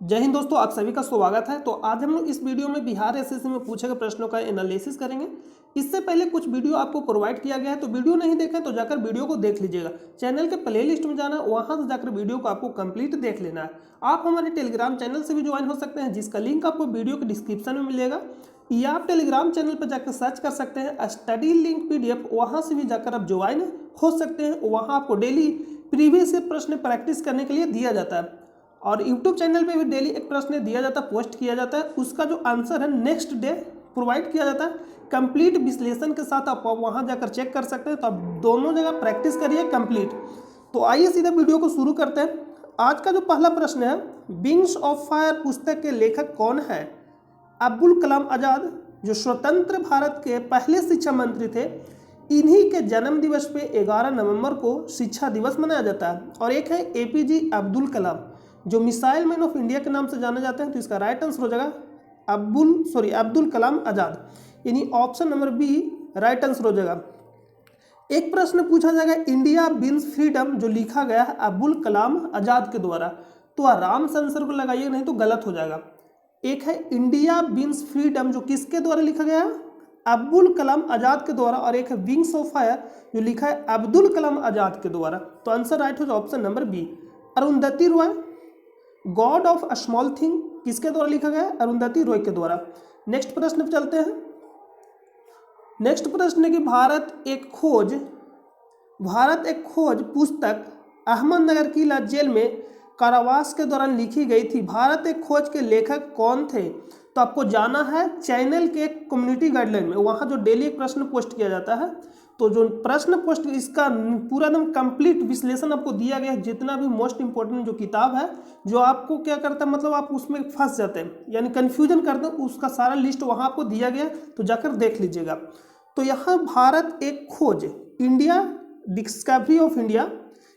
जय हिंद दोस्तों, आप सभी का स्वागत है। तो आज हम लोग इस वीडियो में बिहार एसएससी में पूछे गए प्रश्नों का एनालिसिस करेंगे। इससे पहले कुछ वीडियो आपको प्रोवाइड किया गया है, तो वीडियो नहीं देखें तो जाकर वीडियो को देख लीजिएगा। चैनल के प्लेलिस्ट में जाना है, वहां से जाकर वीडियो को आपको कंप्लीट देख लेना है। आप हमारे टेलीग्राम चैनल से भी ज्वाइन हो सकते हैं, जिसका लिंक आपको वीडियो के डिस्क्रिप्शन में मिलेगा, या आप टेलीग्राम चैनल पर जाकर सर्च कर सकते हैं स्टडी लिंक PDF, वहाँ से भी जाकर आप ज्वाइन हो सकते हैं। वहाँ आपको डेली प्रीवियस प्रश्न प्रैक्टिस करने के लिए दिया जाता है, और यूट्यूब चैनल पे भी डेली एक प्रश्न दिया जाता है, पोस्ट किया जाता है। उसका जो आंसर है नेक्स्ट डे प्रोवाइड किया जाता है कंप्लीट विश्लेषण के साथ। आप वहां जाकर चेक कर सकते हैं। तो आप दोनों जगह प्रैक्टिस करिए कंप्लीट। तो आइए सीधा वीडियो को शुरू करते हैं। आज का जो पहला प्रश्न है, विंग्स ऑफ फायर पुस्तक के लेखक कौन है? अब्दुल कलाम आज़ाद, जो स्वतंत्र भारत के पहले शिक्षा मंत्री थे। इन्हीं के जन्म दिवस पे 11 नवंबर को शिक्षा दिवस मनाया जाता है। और एक है APJ अब्दुल कलाम, जो मिसाइल मैन ऑफ इंडिया के नाम से जाने जाते हैं। तो इसका राइट आंसर हो जाएगा अब्दुल कलाम आज़ाद, यानी option number B right answer हो जाएगा। एक प्रश्न पूछा जाएगा, इंडिया विंस फ्रीडम जो लिखा गया है अब्दुल कलाम आज़ाद के द्वारा, तो आराम से आंसर को लगाइए, नहीं तो गलत हो जाएगा। एक है इंडिया विंस फ्रीडम जो किसके द्वारा लिखा गया है? अब्दुल कलाम आज़ाद के द्वारा। और एक है विंग्स ऑफ फायर जो लिखा है अब्दुल कलाम आज़ाद के द्वारा। तो आंसर राइट हो जाए option number B. Arundhati Roy, god of a small thing किसके द्वारा लिखा गया है? अरुंधति रॉय के द्वारा। नेक्स्ट प्रश्न पर चलते हैं। नेक्स्ट प्रश्न है कि भारत एक खोज पुस्तक अहमदनगर किला जेल में कारावास के दौरान लिखी गई थी। भारत एक खोज के लेखक कौन थे? तो आपको जाना है चैनल के कम्युनिटी गाइडलाइन में, वहाँ जो डेली एक प्रश्न पोस्ट किया जाता है। तो जो प्रश्न पोस्ट, इसका पूरा एकदम कंप्लीट विश्लेषण आपको दिया गया है। जितना भी मोस्ट इंपॉर्टेंट जो किताब है, जो आपको क्या करता है, मतलब आप उसमें फंस जाते हैं यानी कन्फ्यूजन करते हैं, उसका सारा लिस्ट वहाँ आपको दिया गया, तो जाकर देख लीजिएगा। तो यहाँ भारत एक खोज, इंडिया डिस्कवरी ऑफ इंडिया,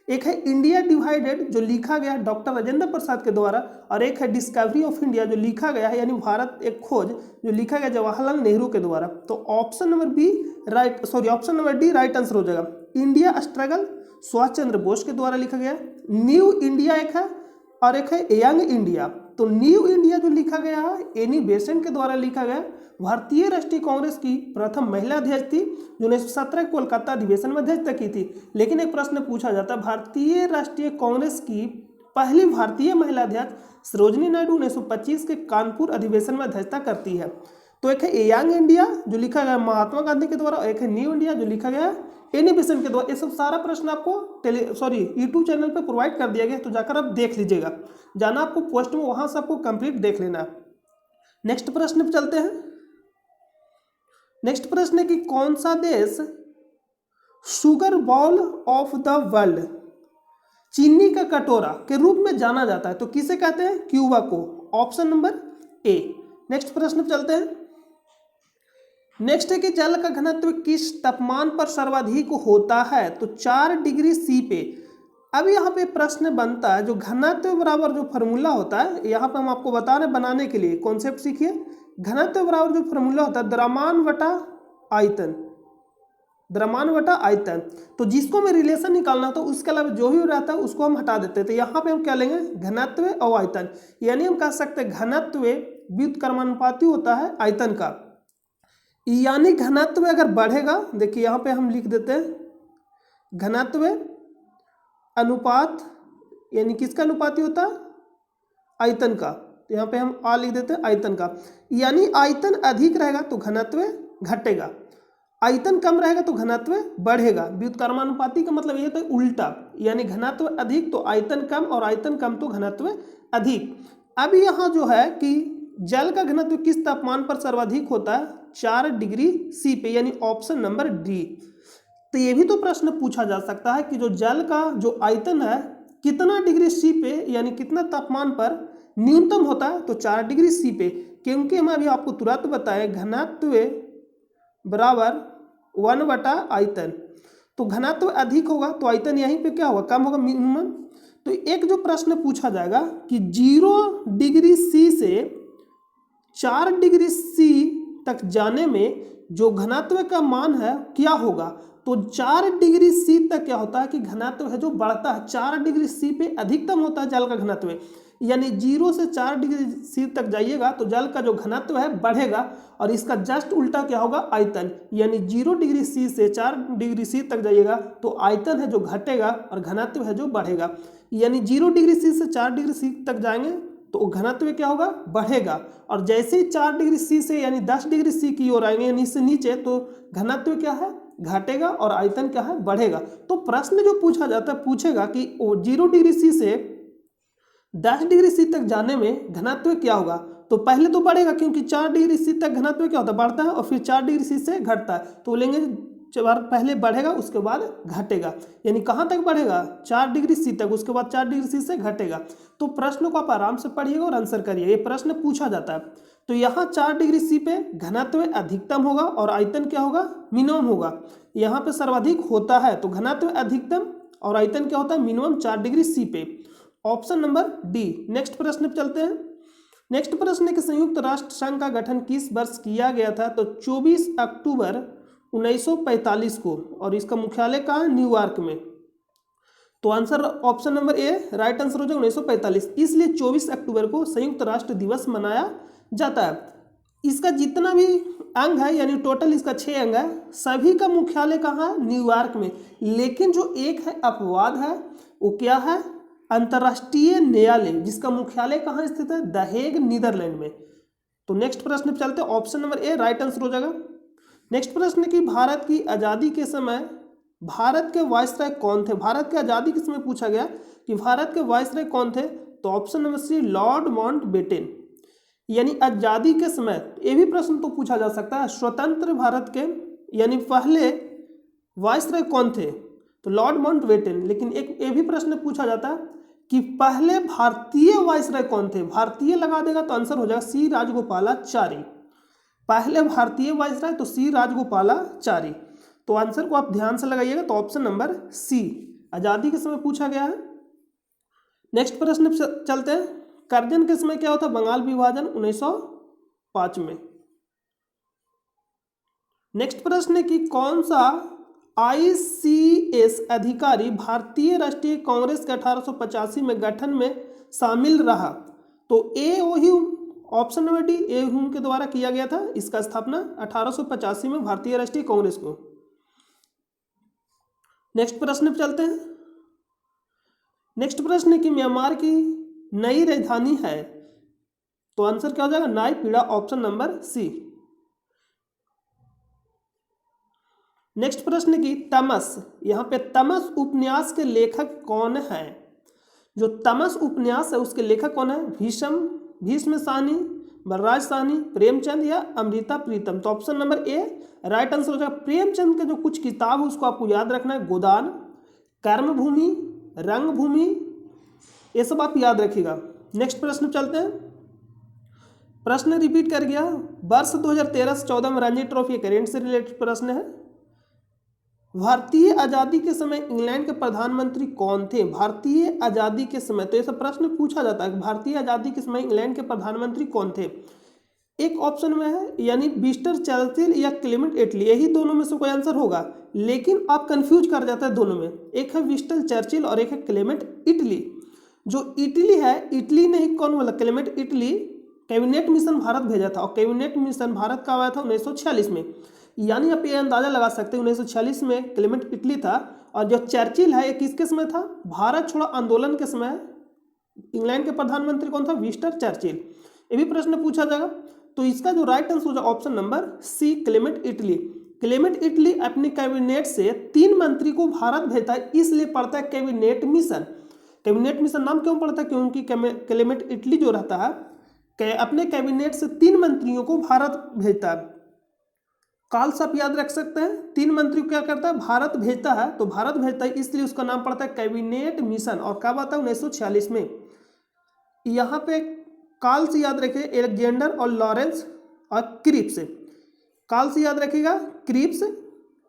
एक है इंडिया डिवाइडेड जो लिखा गया है डॉक्टर राजेंद्र प्रसाद के द्वारा, और एक है डिस्कवरी ऑफ इंडिया जो लिखा गया है, यानी भारत एक खोज जो लिखा गया जवाहरलाल नेहरू के द्वारा। तो option number D right answer हो जाएगा। इंडिया स्ट्रगल सुभाष चंद्र बोस के द्वारा लिखा गया। न्यू इंडिया एक है, और एक है यंग इंडिया। तो न्यू इंडिया जो लिखा गया है एनी बेसेंट के द्वारा लिखा गया। भारतीय राष्ट्रीय कांग्रेस की प्रथम महिला अध्यक्ष थी, जो 1917 कोलकाता अधिवेशन में अध्यक्षता की थी। लेकिन एक प्रश्न पूछा जाता है, भारतीय राष्ट्रीय कांग्रेस की पहली भारतीय महिला अध्यक्ष सरोजिनी नायडू 1925 के कानपुर अधिवेशन में अध्यक्षता करती है। तो एक है यंग इंडिया जो लिखा गया महात्मा गांधी के द्वारा, और एक है न्यू इंडिया जो लिखा गया एनी बेसेंट के द्वारा। ये सब सारा प्रश्न आपको यूट्यूब चैनल पे प्रोवाइड कर दिया गया, तो जाकर आप देख लीजिएगा। जाना आपको पोस्ट में, वहां से आपको कंप्लीट देख लेना। नेक्स्ट प्रश्न पे चलते हैं। नेक्स्ट प्रश्न है कि कौन सा देश sugar ball of the world, चीनी का कटोरा के रूप में जाना जाता है? तो किसे कहते हैं? क्यूबा को, ऑप्शन नंबर ए। नेक्स्ट प्रश्न पे चलते हैं। नेक्स्ट है कि जल का घनत्व किस तापमान पर सर्वाधिक होता है? तो 4 डिग्री C पे। अब यहाँ पे प्रश्न बनता है, जो घनत्व बराबर जो फॉर्मूला होता है, यहाँ पे हम आपको बता रहे बनाने के लिए कॉन्सेप्ट सीखिए। घनत्व बराबर जो फॉर्मूला होता है द्रव्यमान बटा आयतन। तो जिसको में रिलेशन निकालना होता है, उसके अलावा जो भी रहता है उसको हम हटा देते हैं। तो यहाँ पे हम क्या लेंगे? घनत्व और आयतन, यानी हम कह सकते हैं घनत्व व्युत्क्रमानुपाती होता है आयतन का। यानी घनत्व अगर बढ़ेगा, देखिए यहाँ पे हम लिख देते हैं घनत्व अनुपात, यानी किसका अनुपाती होता है? आयतन का। तो यहाँ पे हम आ लिख देते हैं आयतन का। यानी आयतन अधिक रहेगा तो घनत्व घटेगा, आयतन कम रहेगा तो घनत्व बढ़ेगा। व्युत्क्रमानुपाती का मतलब ये तो उल्टा, यानी घनत्व अधिक तो आयतन कम, और आयतन कम तो घनत्व अधिक। अब यहाँ जो है कि जल का घनत्व किस तापमान पर सर्वाधिक होता है? 4 डिग्री C पे, यानी ऑप्शन नंबर डी। तो ये भी तो प्रश्न पूछा जा सकता है कि जो जल का जो आयतन है कितना डिग्री C पे, यानी कितना तापमान पर न्यूनतम होता है? तो 4 डिग्री C पे, क्योंकि हम अभी आपको तुरंत बताए घनत्व बराबर 1 बटा आयतन। तो घनत्व अधिक होगा तो आयतन यहीं पे क्या होगा? कम होगा, मिनिमम। तो एक जो प्रश्न पूछा जाएगा कि 0 डिग्री C से 4 डिग्री C तक जाने में जो घनत्व का मान है क्या होगा? तो 4 डिग्री C तक क्या होता है कि घनत्व है जो बढ़ता है। 4 डिग्री C पे अधिकतम होता है जल का घनत्व, यानी 0 से 4 डिग्री सी तक जाइएगा तो जल का जो घनत्व है बढ़ेगा, और इसका जस्ट उल्टा क्या होगा, आयतन। यानी 0 डिग्री सी से 4 डिग्री सी तक जाइएगा तो आयतन है जो घटेगा और घनत्व है जो बढ़ेगा। यानी 0 डिग्री सी से 4 डिग्री सी तक जाएंगे तो घनत्व क्या होगा, बढ़ेगा, और जैसे ही 4 डिग्री सी से यानी 10 डिग्री सी की ओर आएंगे यानी इससे नीचे तो घनत्व क्या है, घटेगा, और आयतन क्या है, बढ़ेगा। तो प्रश्न जो पूछा जाता है पूछेगा कि 0 डिग्री सी से 10 डिग्री सी तक जाने में घनत्व क्या होगा। तो पहले तो बढ़ेगा क्योंकि 4 डिग्री सी तक घनत्व क्या होता है, बढ़ता है, और फिर 4 डिग्री सी से घटता है। तो बोलेंगे पहले बढ़ेगा उसके बाद घटेगा। यानी कहाँ तक बढ़ेगा, 4 डिग्री सी तक, उसके बाद 4 डिग्री सी से घटेगा। तो प्रश्न को आप आराम से पढ़िएगा और आंसर करिए, ये प्रश्न पूछा जाता है। तो यहाँ 4 डिग्री सी पे घनत्व अधिकतम होगा और आयतन क्या होगा, मिनिमम होगा। यहाँ पे सर्वाधिक होता है तो घनत्व अधिकतम और आयतन क्या होता है, मिनिमम 4 डिग्री सी पे। Option number D. नेक्स्ट प्रश्न पे चलते हैं। नेक्स्ट प्रश्न है कि संयुक्त राष्ट्र संघ का गठन किस वर्ष किया गया था। तो 24 अक्टूबर 1945 को, और इसका मुख्यालय कहाँ है, न्यूयॉर्क में। तो answer option number A right answer हो जाएगा 1945। इसलिए 24 अक्टूबर को संयुक्त राष्ट्र दिवस मनाया जाता है। इसका जितना भी अंग है यानी टोटल इसका 6 अंग है, सभी का मुख्यालय कहाँ है, न्यूयॉर्क में। लेकिन जो एक है अपवाद है वो क्या है, अंतर्राष्ट्रीय न्यायालय, जिसका मुख्यालय कहाँ स्थित है, द हेग, नीदरलैंड में। तो नेक्स्ट प्रश्न पे चलते हैं। Option number A right answer हो जाएगा। नेक्स्ट प्रश्न है कि भारत की आज़ादी के समय भारत के वायसराय कौन थे। भारत की आज़ादी के समय पूछा गया कि भारत के वायसराय कौन थे। तो option number C lord Mountbatten. यानी आज़ादी के समय, ये भी प्रश्न तो पूछा जा सकता है, स्वतंत्र भारत के यानी पहले वायसराय कौन थे, तो लॉर्ड माउंटबेटन। लेकिन एक ये भी प्रश्न पूछा जाता है कि पहले भारतीय वायसराय कौन थे। भारतीय लगा देगा तो आंसर हो जाएगा सी राजगोपालाचारी। पहले भारतीय वायसराय तो सी राजगोपालाचारी। तो आंसर को आप ध्यान से लगाइएगा। तो ऑप्शन नंबर सी आजादी के समय पूछा गया है। नेक्स्ट प्रश्न चलते हैं। करजन के समय क्या होता है, बंगाल विभाजन 1905 में। नेक्स्ट प्रश्न है कि कौन सा ICS अधिकारी भारतीय राष्ट्रीय कांग्रेस के 1885 में गठन में शामिल रहा। तो A O Hume, option number D A Hume के द्वारा किया गया था इसका स्थापना 1885 में भारतीय राष्ट्रीय कांग्रेस को। नेक्स्ट प्रश्न पे चलते हैं। नेक्स्ट प्रश्न है कि म्यांमार की नई राजधानी है। तो आंसर क्या हो जाएगा, नायपीड़ा, ऑप्शन नंबर सी। नेक्स्ट प्रश्न की तमस, यहाँ पे तमस उपन्यास के लेखक कौन है। जो तमस उपन्यास है उसके लेखक कौन है, भीष्म साहनी, बलराज साहनी, प्रेमचंद या अमृता प्रीतम। तो option number A right answer हो जाएगा। प्रेमचंद के जो कुछ किताब है उसको आपको याद रखना है, गोदान, कर्मभूमि, रंगभूमि, ये सब आप याद रखिएगा। नेक्स्ट प्रश्न चलते हैं। प्रश्न रिपीट कर गया, वर्ष 2013 से 14 में रणजी ट्रॉफी करेंट से रिलेटेड प्रश्न है। भारतीय आजादी के समय इंग्लैंड के प्रधानमंत्री कौन थे। भारतीय आजादी के समय, तो ये सब प्रश्न पूछा जाता है, भारतीय आजादी के समय इंग्लैंड के प्रधानमंत्री कौन थे। एक ऑप्शन में है यानी विंस्टन चर्चिल या क्लेमेंट एटली, यही दोनों में से कोई आंसर होगा, लेकिन आप कंफ्यूज कर जाते हैं दोनों में। एक है विंस्टन चर्चिल और एक है क्लेमेंट इटली। जो इटली है, इटली ने ही कौन बोला, Clement Italy cabinet mission Bharat भेजा था, और कैबिनेट मिशन भारत का आया था 1946 में। यानी आप ये अंदाजा लगा सकते हैं 1946 में क्लेमेंट इटली था, और जो चर्चिल है ये किसके समय था, भारत छोड़ो आंदोलन के समय इंग्लैंड के प्रधानमंत्री कौन था, विंस्टन चर्चिल। ये भी प्रश्न पूछा जाएगा। तो इसका जो राइट आंसर हो जाएगा option number C Clement Attlee. Clement Attlee अपने कैबिनेट से 3 मंत्री को भारत भेजता है, इसलिए पड़ता है कैबिनेट मिशन। कैबिनेट मिशन नाम क्यों पड़ता है, क्योंकि क्लेमेंट इटली जो रहता है अपने कैबिनेट से 3 मंत्रियों को भारत भेजता है। काल से आप याद रख सकते हैं, 3 मंत्री को क्या करता है, भारत भेजता है। तो भारत भेजता है इसलिए उसका नाम पड़ता है कैबिनेट मिशन, और कब आता है 1946 में। यहाँ पे काल से याद रखिए एलेक्जेंडर और लॉरेंस और क्रिप्स। काल से याद रखिएगा क्रिप्स,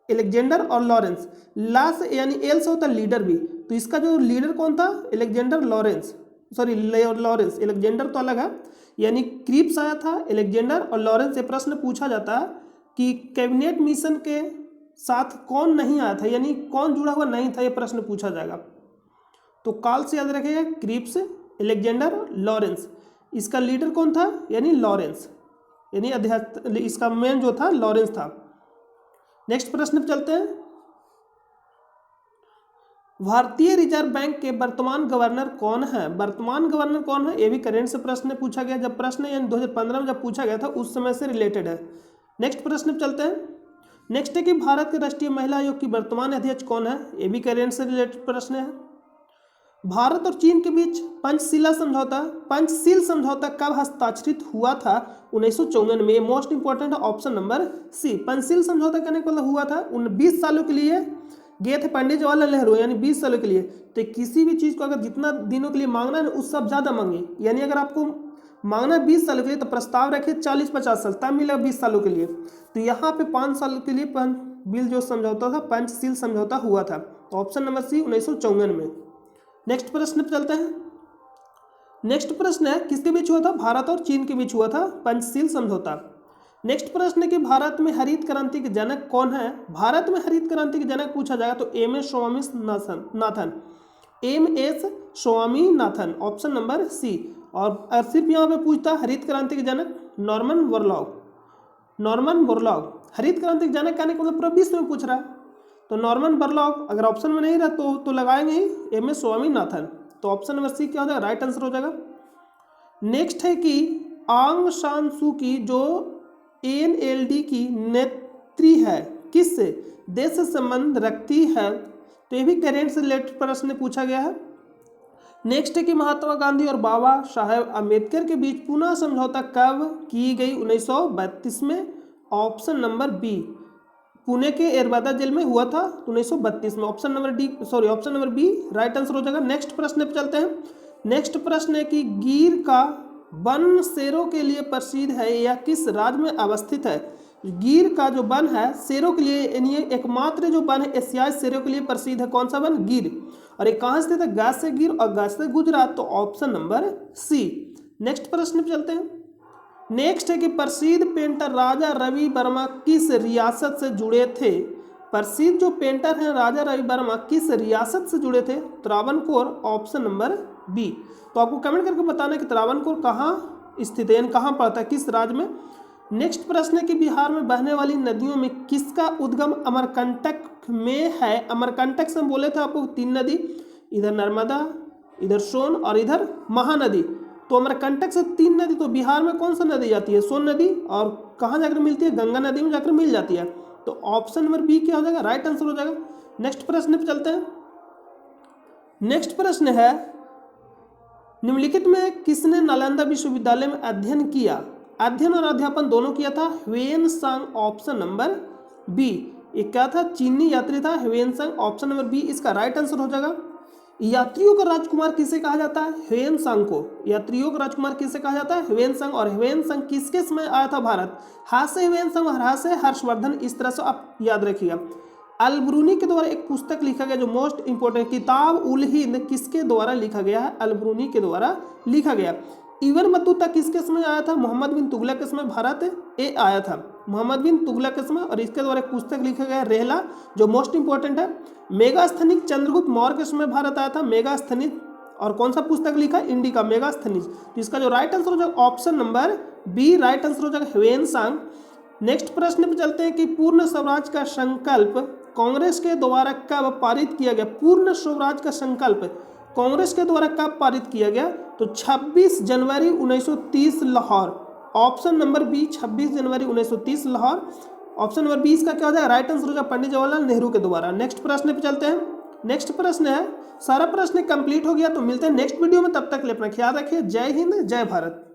एलेक्जेंडर और लॉरेंस। ला से यानी एल से होता है लीडर भी, तो इसका जो लीडर कौन था, Alexander Lawrence, sorry Lawrence, Alexander तो अलग है। यानी क्रिप्स आया था, एलेक्जेंडर और लॉरेंस। से प्रश्न पूछा जाता है कि कैबिनेट मिशन के साथ कौन नहीं आया था, यानी कौन जुड़ा हुआ नहीं था, ये प्रश्न पूछा जाएगा। तो काल से याद रखिएगा क्रिप्स, अलेक्जेंडर लॉरेंस। इसका लीडर कौन था, यानी लॉरेंस, यानी अध्यक्ष, इसका मेन जो था लॉरेंस था। नेक्स्ट प्रश्न पे चलते हैं। भारतीय रिजर्व बैंक के वर्तमान गवर्नर कौन है? वर्तमान गवर्नर कौन है, ये भी करेंट से प्रश्न पूछा गया, जब प्रश्न यानी 2015 में जब पूछा गया था उस समय से रिलेटेड है। नेक्स्ट प्रश्न पे चलते हैं। नेक्स्ट है कि भारत के राष्ट्रीय महिला आयोग की वर्तमान अध्यक्ष कौन है? ये भी करेंट से रिलेटेड प्रश्न है। भारत और चीन के बीच पंचशील समझौता कब हस्ताक्षरित हुआ था? 1954 में। Most important option number C. Panchsheel समझौता करने का मतलब हुआ था 20 सालों के लिए गए थे पंडित जवाहरलाल नेहरू, यानी 20 सालों के लिए। तो किसी भी चीज़ को अगर जितना दिनों के लिए मांगना है उससे आप ज़्यादा मांगे, यानी अगर आपको मांगना 20 सालों के लिए तो प्रस्ताव रखे 40-50 साल, तब मिलेगा 20 सालों के लिए। तो यहाँ पे 5 साल के लिए बिल जो समझौता था पंचशील समझौता हुआ था। तो ऑप्शन नंबर सी 1954 में। नेक्स्ट प्रश्न पे चलते हैं। नेक्स्ट प्रश्न है किसके बीच हुआ था? भारत और चीन के बीच हुआ था पंचशील समझौता। नेक्स्ट प्रश्न है कि भारत में हरित क्रांति के जनक कौन है? भारत में हरित क्रांति के जनक पूछा जाएगा तो MS. Swaminathan, MS. Swaminathan, option number C. और सिर्फ यहाँ पे पूछता हरित क्रांति के जनक नॉर्मन बोरलॉग। हरित क्रांति के जनक कहने का मतलब पूरा विश्व में पूछ रहा है, तो नॉर्मन बोरलॉग अगर ऑप्शन में नहीं रहा तो लगाएंगे ही एम.एस. स्वामीनाथन। तो ऑप्शन नंबर सी क्या हो जाएगा? राइट आंसर हो जाएगा। नेक्स्ट है कि आंग सान सू की जो एनएलडी की नेत्री है किस देश से संबंध रखती है? तो ये भी करेंट से रिलेटेड प्रश्न पूछा गया है। नेक्स्ट है कि महात्मा गांधी और बाबा साहेब अम्बेडकर के बीच पुनः समझौता कब की गई? 1932 में। Option number B. पुणे के एरबादा जेल में हुआ था 1932 में। Option number B right answer हो जाएगा। नेक्स्ट प्रश्न पे चलते हैं। नेक्स्ट प्रश्न है कि गिर का वन शेरों के लिए प्रसिद्ध है या किस राज्य में अवस्थित है? गिर का जो वन है शेरों के लिए, यानी एकमात्र जो वन है एशियाई शेरों के लिए प्रसिद्ध है। कौन सा वन? गिर। और ये कहाँ स्थित है? गज से गिर और गज से गुजरात। तो ऑप्शन नंबर सी। नेक्स्ट प्रश्न पे चलते हैं। नेक्स्ट है कि प्रसिद्ध पेंटर राजा रवि वर्मा किस रियासत से जुड़े थे? प्रसिद्ध जो पेंटर हैं राजा रवि वर्मा किस रियासत से जुड़े थे? Travancore, option number B. तो आपको कमेंट करके बताना है कि त्रावणकोर कहाँ स्थित है, यानी कहाँ पड़ता है, किस राज्य में। नेक्स्ट प्रश्न है कि बिहार में बहने वाली नदियों में किसका उद्गम अमरकंटक में है? अमरकंटक से हम बोले थे आपको 3 नदी, इधर नर्मदा, इधर सोन और इधर महानदी। तो अमरकंटक से 3 नदी, तो बिहार में कौन सा नदी जाती है? सोन नदी। और कहाँ जाकर मिलती है? गंगा नदी में जाकर मिल जाती है। तो ऑप्शन नंबर बी क्या हो जाएगा? राइट आंसर हो जाएगा। नेक्स्ट प्रश्न पे चलते हैं। नेक्स्ट प्रश्न है निम्नलिखित में किसने नालंदा विश्वविद्यालय में अध्ययन किया? अध्ययन और अध्यापन दोनों किया था ह्वेन सांग, ऑप्शन नंबर बी। एक क्या था? चीनी यात्री था ह्वेन सांग, ऑप्शन नंबर बी इसका राइट आंसर हो जाएगा। यात्रियों का राजकुमार किसे कहा जाता है? ह्वेन सांग को। यात्रियों का राजकुमार किसे कहा जाता है? ह्वेन सांग। और ह्वेन सांग किसके समय आया था भारत? हा से ह्वेन सांग और हा से हर्षवर्धन, इस तरह से आप याद रखिएगा। अलब्रूनी के द्वारा एक पुस्तक लिखा गया जो मोस्ट इंपोर्टेंट किताब उल हिंद किसके द्वारा लिखा गया है? अलब्रूनी के द्वारा लिखा गया। इब्न बतूता किसके समय आया था? मोहम्मद बिन तुगलक के समय भारत ए आया था, मोहम्मद बिन तुगलक के समय। और इसके द्वारा एक पुस्तक लिखा गया रेहला जो मोस्ट इंपोर्टेंट है। मेगास्थनीज चंद्रगुप्त मौर्य के समय भारत आया था मेगास्थनीज। और कौन सा पुस्तक लिखा? Indica Megasthenes. तो इसका जो राइट आंसर हो जाएगा option number B right answer हो जाएगा ह्वेन सांग। नेक्स्ट प्रश्न पे चलते हैं कि पूर्ण स्वराज का संकल्प कांग्रेस के द्वारा कब पारित किया गया? पूर्ण स्वराज का संकल्प कांग्रेस के द्वारा कब पारित किया गया? तो 26 जनवरी 1930 लाहौर। ऑप्शन नंबर बी 26 जनवरी 1930 लाहौर। ऑप्शन नंबर बी इसका क्या हो जाएगा? राइट आंसर हो जाएगा पंडित जवाहरलाल नेहरू के द्वारा। नेक्स्ट प्रश्न पे चलते हैं। नेक्स्ट प्रश्न है, सारा प्रश्न कंप्लीट हो गया, तो मिलते हैं नेक्स्ट वीडियो में। तब तक के लिए अपना ख्याल रखिए। जय हिंद, जय भारत।